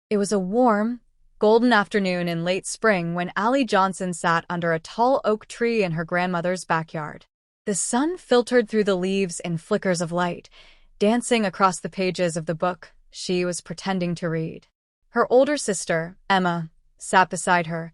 It was a warm, golden afternoon in late spring when Allie Johnson sat under a tall oak tree in her grandmother's backyard. The sun filtered through the leaves in flickers of light, dancing across the pages of the book she was pretending to read. Her older sister, Emma, sat beside her,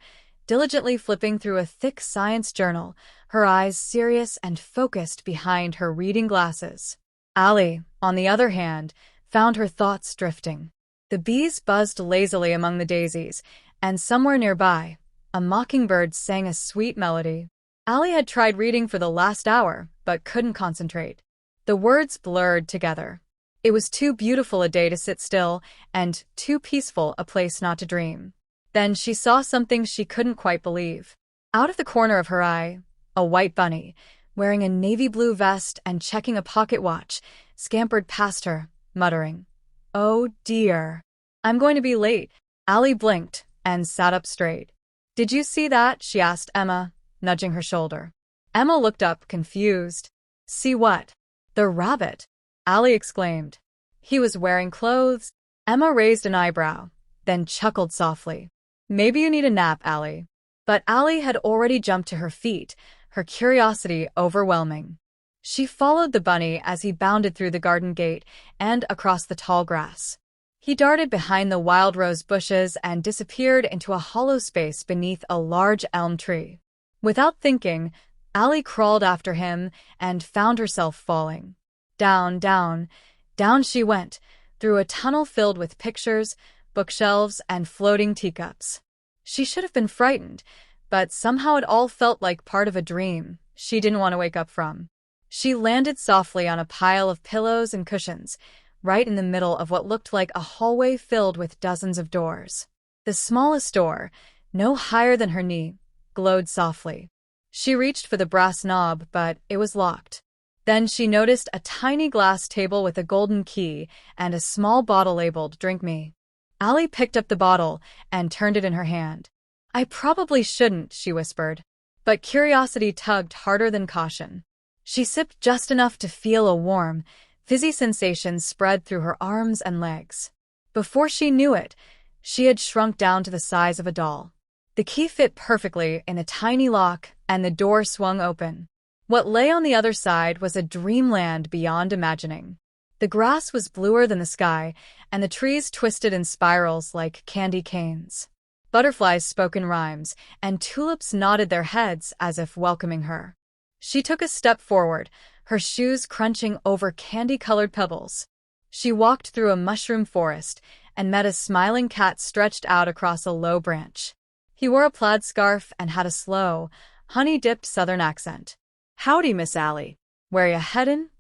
diligently flipping through a thick science journal, her eyes serious and focused behind her reading glasses. Allie, on the other hand, found her thoughts drifting. The bees buzzed lazily among the daisies, and somewhere nearby, a mockingbird sang a sweet melody. Allie had tried reading for the last hour, but couldn't concentrate. The words blurred together. It was too beautiful a day to sit still, and too peaceful a place not to dream. Then she saw something she couldn't quite believe. Out of the corner of her eye, a white bunny, wearing a navy blue vest and checking a pocket watch, scampered past her, muttering, "Oh dear, I'm going to be late." Allie blinked and sat up straight. "Did you see that?" she asked Emma, nudging her shoulder. Emma looked up, confused. "See what?" "The rabbit," Allie exclaimed. "He was wearing clothes." Emma raised an eyebrow, then chuckled softly. "Maybe you need a nap, Allie." But Allie had already jumped to her feet, her curiosity overwhelming. She followed the bunny as he bounded through the garden gate and across the tall grass. He darted behind the wild rose bushes and disappeared into a hollow space beneath a large elm tree. Without thinking, Allie crawled after him and found herself falling. Down, down, down she went, through a tunnel filled with pictures, bookshelves, and floating teacups. She should have been frightened, but somehow it all felt like part of a dream she didn't want to wake up from. She landed softly on a pile of pillows and cushions, right in the middle of what looked like a hallway filled with dozens of doors. The smallest door, no higher than her knee, glowed softly. She reached for the brass knob, but it was locked. Then she noticed a tiny glass table with a golden key and a small bottle labeled "Drink Me." Allie picked up the bottle and turned it in her hand. "I probably shouldn't," she whispered. But curiosity tugged harder than caution. She sipped just enough to feel a warm, fizzy sensation spread through her arms and legs. Before she knew it, she had shrunk down to the size of a doll. The key fit perfectly in a tiny lock, and the door swung open. What lay on the other side was a dreamland beyond imagining. The grass was bluer than the sky, and the trees twisted in spirals like candy canes. Butterflies spoke in rhymes, and tulips nodded their heads as if welcoming her. She took a step forward, her shoes crunching over candy-colored pebbles. She walked through a mushroom forest and met a smiling cat stretched out across a low branch. He wore a plaid scarf and had a slow, honey-dipped southern accent. "Howdy, Miss Allie. Where ya headin'?"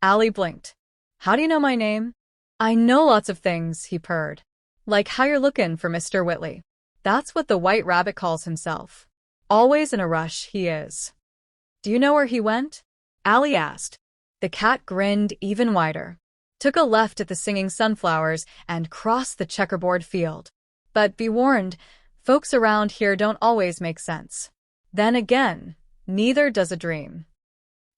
Allie blinked. "How do you know my name?" "I know lots of things," he purred. "Like how you're lookin' for Mr. Whitley." That's what the white rabbit calls himself. Always in a rush, he is. "Do you know where he went?" Allie asked. The cat grinned even wider. "Took a left at the singing sunflowers and crossed the checkerboard field. But be warned, folks around here don't always make sense. Then again, neither does a dream."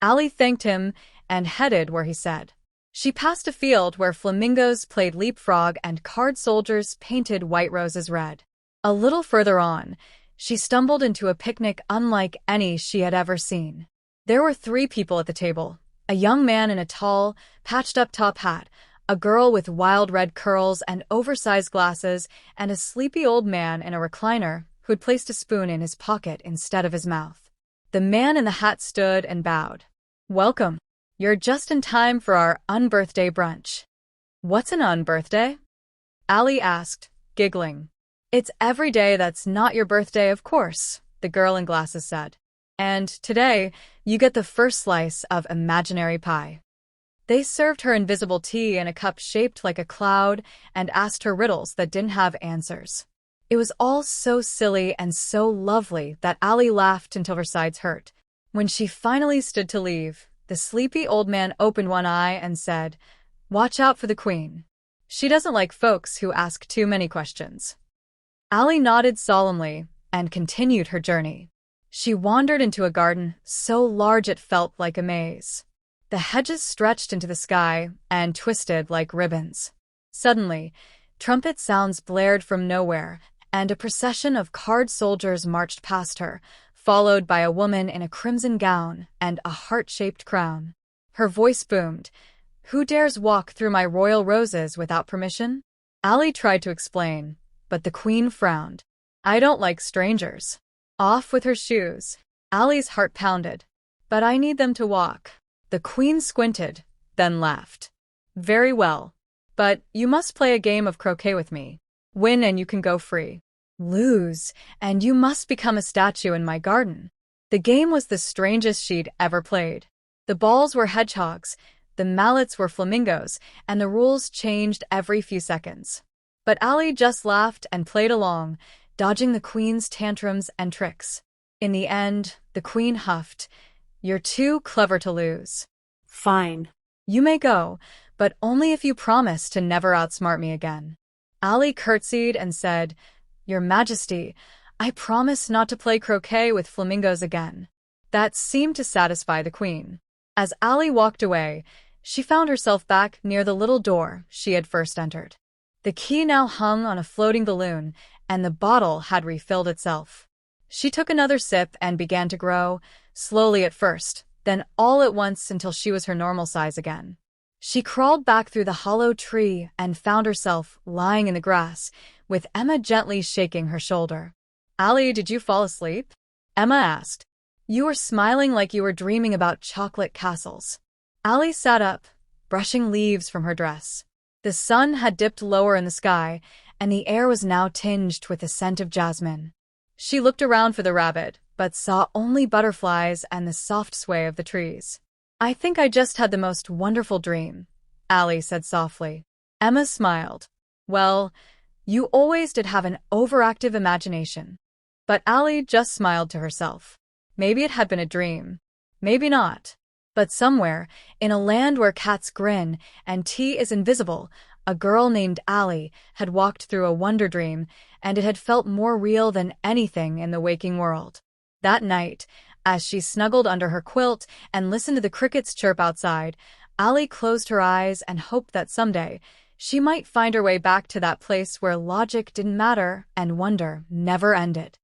Allie thanked him and headed where he said. She passed a field where flamingos played leapfrog and card soldiers painted white roses red. A little further on, she stumbled into a picnic unlike any she had ever seen. There were 3 people at the table: a young man in a tall, patched-up top hat, a girl with wild red curls and oversized glasses, and a sleepy old man in a recliner who'd placed a spoon in his pocket instead of his mouth. The man in the hat stood and bowed. "Welcome. You're just in time for our unbirthday brunch." "What's an unbirthday?" Allie asked, giggling. "It's every day that's not your birthday, of course," the girl in glasses said. "And today, you get the first slice of imaginary pie." They served her invisible tea in a cup shaped like a cloud and asked her riddles that didn't have answers. It was all so silly and so lovely that Allie laughed until her sides hurt. When she finally stood to leave, the sleepy old man opened one eye and said, "Watch out for the queen. She doesn't like folks who ask too many questions." Allie nodded solemnly and continued her journey. She wandered into a garden so large it felt like a maze. The hedges stretched into the sky and twisted like ribbons. Suddenly, Trumpet sounds blared from nowhere, and a procession of card soldiers marched past her, followed by a woman in a crimson gown and a heart-shaped crown. Her voice boomed, "Who dares walk through my royal roses without permission?" Ali tried to explain, but the queen frowned. "I don't like strangers." Off with her shoes. Ali's heart pounded. "But I need them to walk." The queen squinted, then laughed. "Very well. But you must play a game of croquet with me. Win and you can go free. Lose, and you must become a statue in my garden." The game was the strangest she'd ever played. The balls were hedgehogs, the mallets were flamingos, and the rules changed every few seconds. But Ali just laughed and played along, dodging the queen's tantrums and tricks. In the end, the queen huffed, "You're too clever to lose." "Fine. "You may go, but only if you promise to never outsmart me again." Ali curtsied and said, "Your Majesty, I promise not to play croquet with flamingos again." That seemed to satisfy the queen. As Ali walked away, she found herself back near the little door she had first entered. The key now hung on a floating balloon, and the bottle had refilled itself. She took another sip and began to grow, slowly at first, then all at once until she was her normal size again. She crawled back through the hollow tree and found herself lying in the grass, with Emma gently shaking her shoulder. "Ali, did you fall asleep?" Emma asked. "You were smiling like you were dreaming about chocolate castles." Ali sat up, brushing leaves from her dress. The sun had dipped lower in the sky, and the air was now tinged with the scent of jasmine. She looked around for the rabbit, but saw only butterflies and the soft sway of the trees. "I think I just had the most wonderful dream," Ali said softly. Emma smiled. "Well, you always did have an overactive imagination." But Ali just smiled to herself. Maybe it had been a dream. Maybe not. But somewhere, in a land where cats grin and tea is invisible, a girl named Ali had walked through a wonder dream, and it had felt more real than anything in the waking world. That night, as she snuggled under her quilt and listened to the crickets chirp outside, Ali closed her eyes and hoped that someday she might find her way back to that place where logic didn't matter and wonder never ended.